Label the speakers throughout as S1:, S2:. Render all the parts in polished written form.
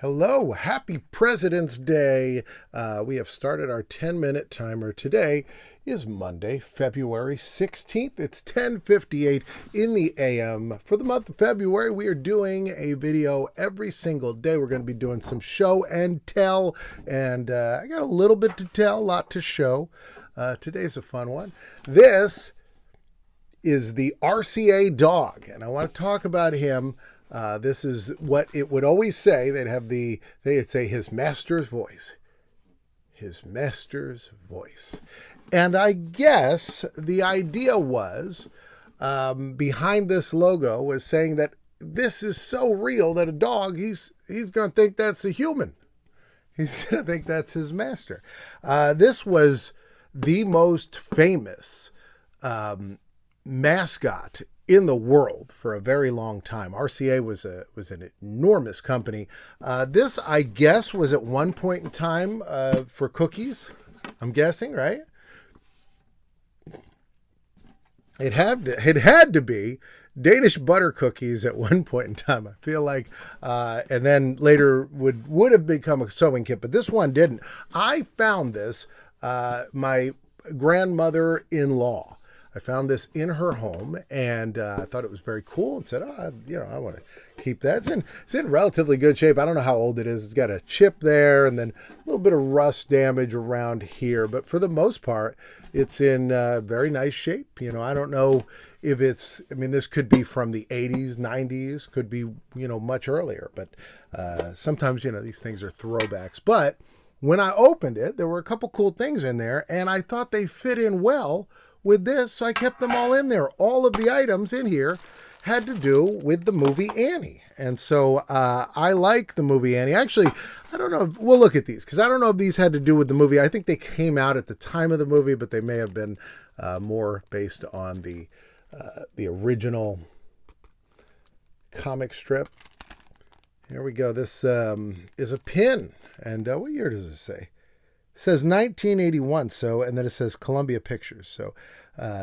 S1: Hello, happy President's Day. We have started our 10-minute timer. Today is Monday, February 16th. It's 10:58 in the AM. For the month of February, we are doing a video every single day. We're going to be doing some show and tell, and I got a little bit to tell, a lot to show. Today's a fun one. This is the RCA dog, and I want to talk about him. This is what it would always say. They'd say his master's voice. His master's voice. And I guess the idea was, behind this logo was saying that this is so real that a dog, he's going to think that's a human. He's going to think that's his master. This was the most famous mascot in the world for a very long time. RCA was an enormous company. This, I guess, was at one point in time for cookies. I'm guessing, right? It had to be Danish butter cookies at one point in time. I feel like, and then later would have become a sewing kit, but this one didn't. I found this. My grandmother-in-law, I found this in her home, and I thought it was very cool, and said, I want to keep that. It's in relatively good shape. I don't know how old it is. It's got a chip there, and then a little bit of rust damage around here, but for the most part, it's in very nice shape. I don't know if this could be from the 80s, 90s, could be, much earlier, but sometimes, these things are throwbacks. But when I opened it, there were a couple cool things in there, and I thought they fit in well with this, so I kept them all in there. All of the items in here had to do with the movie Annie. And so I like the movie Annie. Actually, I don't know. We'll look at these because I don't know if these had to do with the movie. I think they came out at the time of the movie, but they may have been more based on the original comic strip. Here we go. This is a pin. And what year does it say? It says 1981, and then it says Columbia Pictures. So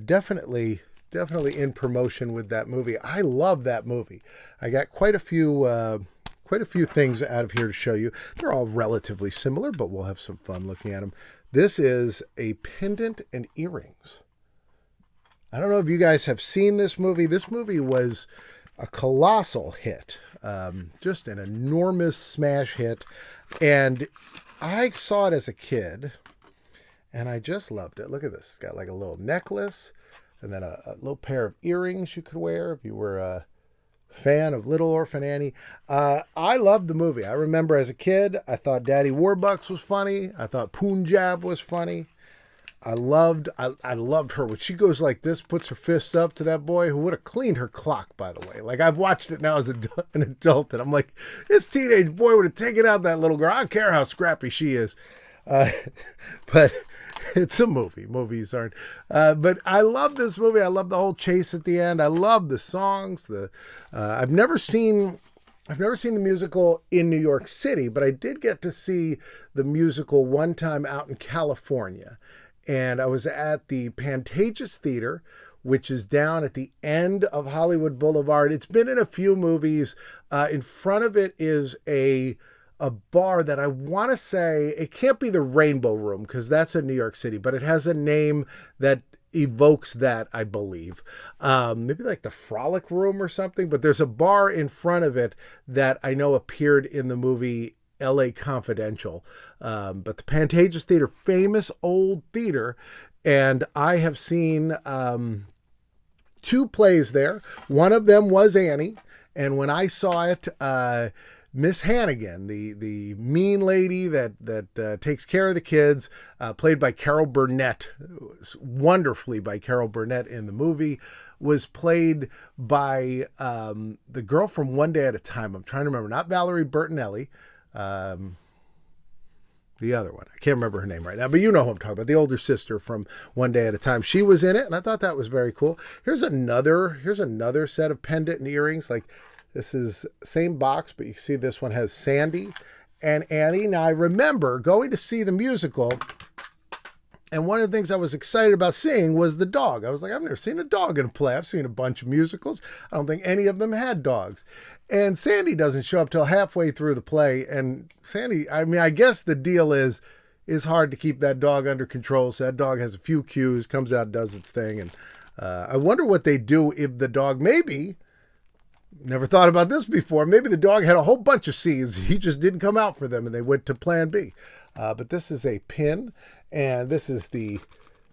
S1: definitely in promotion with that movie. I love that movie. I got quite a few things out of here to show you. They're all relatively similar, but we'll have some fun looking at them. This is a pendant and earrings. I don't know if you guys have seen this movie. This movie was a colossal hit, just an enormous smash hit, and I saw it as a kid, and I just loved it. Look at this. It's got like a little necklace, and then a little pair of earrings you could wear if you were a fan of Little Orphan Annie. I loved the movie. I remember as a kid, I thought Daddy Warbucks was funny. I thought Punjab was funny. I loved her. When she goes like this, puts her fist up to that boy who would have cleaned her clock, by the way. Like, I've watched it now as an adult, and I'm like, this teenage boy would have taken out that little girl. I don't care how scrappy she is. But it's a movie. Movies aren't. But I love this movie. I love the whole chase at the end. I love the songs. I've never seen the musical in New York City, but I did get to see the musical one time out in California. And I was at the Pantages Theater, which is down at the end of Hollywood Boulevard. It's been in a few movies. In front of it is a bar that I want to say, it can't be the Rainbow Room because that's in New York City, but it has a name that evokes that, I believe. Maybe like the Frolic Room or something, but there's a bar in front of it that I know appeared in the movie LA Confidential. But the Pantages Theater, famous old theater, and I have seen two plays there. One of them was Annie, and when I saw it, Miss Hannigan, the mean lady that takes care of the kids, played by Carol Burnett, wonderfully by Carol Burnett in the movie, was played by the girl from One Day at a Time. I'm trying to remember, not Valerie Bertinelli, the other one. I can't remember her name right now, but you know who I'm talking about, the older sister from One Day at a Time. She was in it, and I thought that was very cool. Here's another set of pendant and earrings. Like, this is same box, but you can see this one has Sandy and Annie. Now, I remember going to see the musical And one of the things I was excited about seeing was the dog. I was like, I've never seen a dog in a play. I've seen a bunch of musicals. I don't think any of them had dogs. And Sandy doesn't show up till halfway through the play. And Sandy, I mean, I guess the deal is hard to keep that dog under control. So that dog has a few cues, comes out, does its thing. And I wonder what they do if the dog, maybe, never thought about this before, maybe the dog had a whole bunch of scenes. He just didn't come out for them and they went to plan B. But this is a pin, and this is the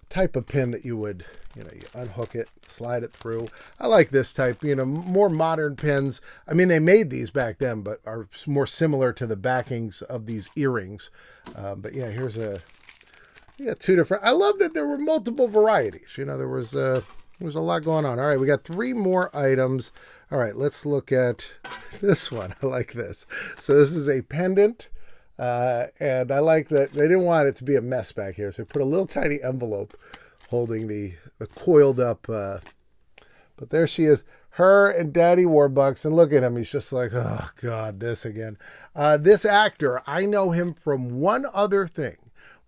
S1: type of pin that you would, you unhook it, slide it through. I like this type, more modern pins. I mean, they made these back then, but are more similar to the backings of these earrings. But yeah, here's two different. I love that there were multiple varieties. There was a lot going on. All right, we got 3 more items. All right, let's look at this one. I like this. So this is a pendant. And I like that they didn't want it to be a mess back here. So they put a little tiny envelope holding the coiled up. But there she is, her and Daddy Warbucks. And look at him. He's just like, oh, God, this again. This actor, I know him from one other thing,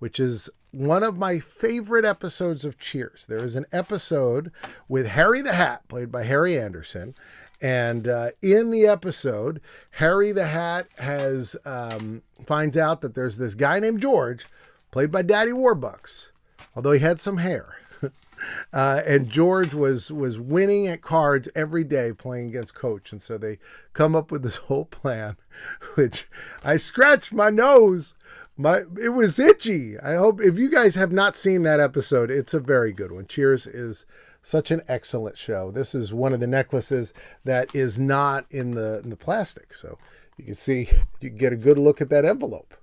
S1: which is one of my favorite episodes of Cheers. There is an episode with Harry the Hat, played by Harry Anderson. And in the episode, Harry the Hat finds out that there's this guy named George, played by Daddy Warbucks, although he had some hair. And George was winning at cards every day playing against Coach. And so they come up with this whole plan, which I scratched my nose. It was itchy. I hope if you guys have not seen that episode, it's a very good one. Cheers is such an excellent show. This is one of the necklaces that is not in the plastic. So you can see, you can get a good look at that envelope.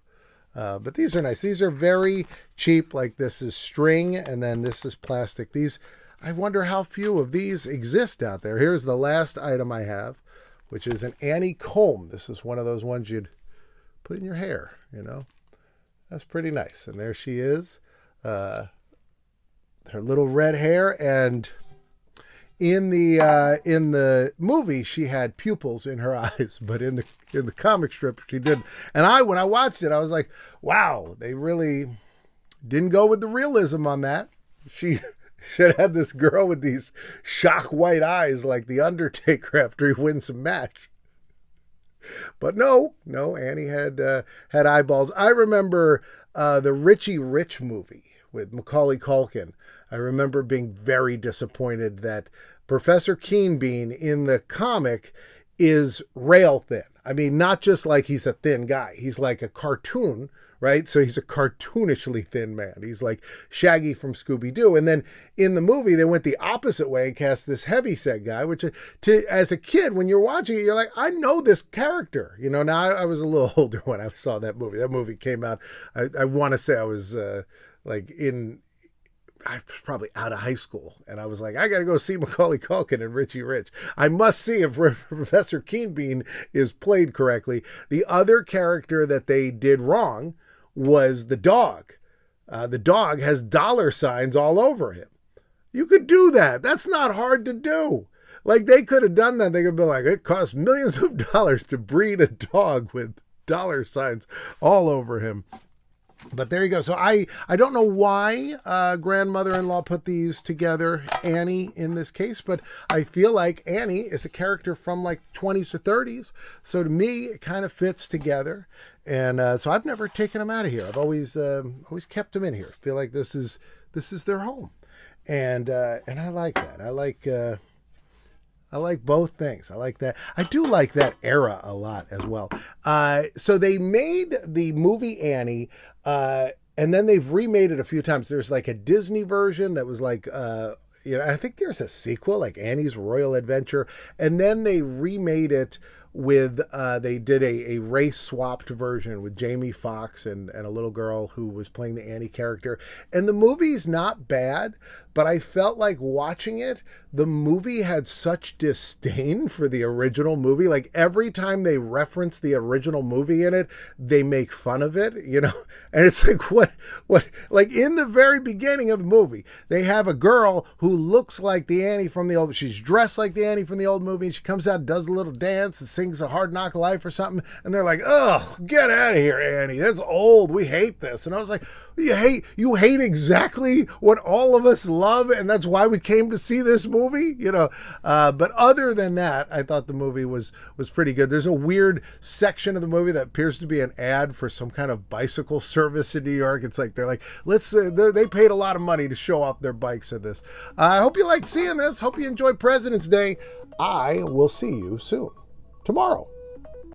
S1: But these are nice. These are very cheap. Like this is string and then this is plastic. These, I wonder how few of these exist out there. Here's the last item I have, which is an Annie comb. This is one of those ones you'd put in your hair, That's pretty nice. And there she is. Her little red hair, and in the movie she had pupils in her eyes, but in the comic strip she didn't. And when I watched it, I was like, wow, they really didn't go with the realism on that. She should have this girl with these shock white eyes like the Undertaker after he wins a match. But no, Annie had eyeballs. I remember the Richie Rich movie with Macaulay Culkin. I remember being very disappointed that Professor Keenbean in the comic is rail thin. I mean, not just like he's a thin guy. He's like a cartoon, right? So he's a cartoonishly thin man. He's like Shaggy from Scooby-Doo. And then in the movie, they went the opposite way and cast this heavyset guy, which as a kid, when you're watching it, you're like, I know this character. Now I was a little older when I saw that movie. That movie came out, I want to say I was I was probably out of high school, and I was like, I got to go see Macaulay Culkin and Richie Rich. I must see if Professor Keenbean is played correctly. The other character that they did wrong was the dog. The dog has $signs all over him. You could do that. That's not hard to do. Like, they could have done that. They could be like, it costs millions of dollars to breed a dog with $signs all over him. But there you go. So I don't know why grandmother-in-law put these together, Annie in this case, but I feel like Annie is a character from like 20s or 30s. So to me, it kind of fits together. And so I've never taken them out of here. I've always kept them in here. I feel like this is their home. And I like that. I like both things. I like that. I do like that era a lot as well. So they made the movie Annie, and then they've remade it a few times. There's like a Disney version that was like, I think there's a sequel, like Annie's Royal Adventure. And then they remade it with, they did a race swapped version with Jamie Foxx and a little girl who was playing the Annie character. And the movie's not bad, but I felt like watching it, the movie had such disdain for the original movie. Like every time they reference the original movie in it, they make fun of it, And it's like, what, like in the very beginning of the movie, they have a girl who looks like the Annie from the old, she's dressed like the Annie from the old movie. And she comes out, does a little dance, and sings A Hard Knock Life or something, and they're like, "Oh, get out of here, Annie. That's old. We hate this." And I was like, you hate exactly what all of us love, and that's why we came to see this movie, you know. But other than that, I thought the movie was pretty good. There's a weird section of the movie that appears to be an ad for some kind of bicycle service in New York. It's like they're like, they paid a lot of money to show off their bikes in this. I hope you liked seeing this. Hope you enjoyed President's Day. I will see you soon. Tomorrow.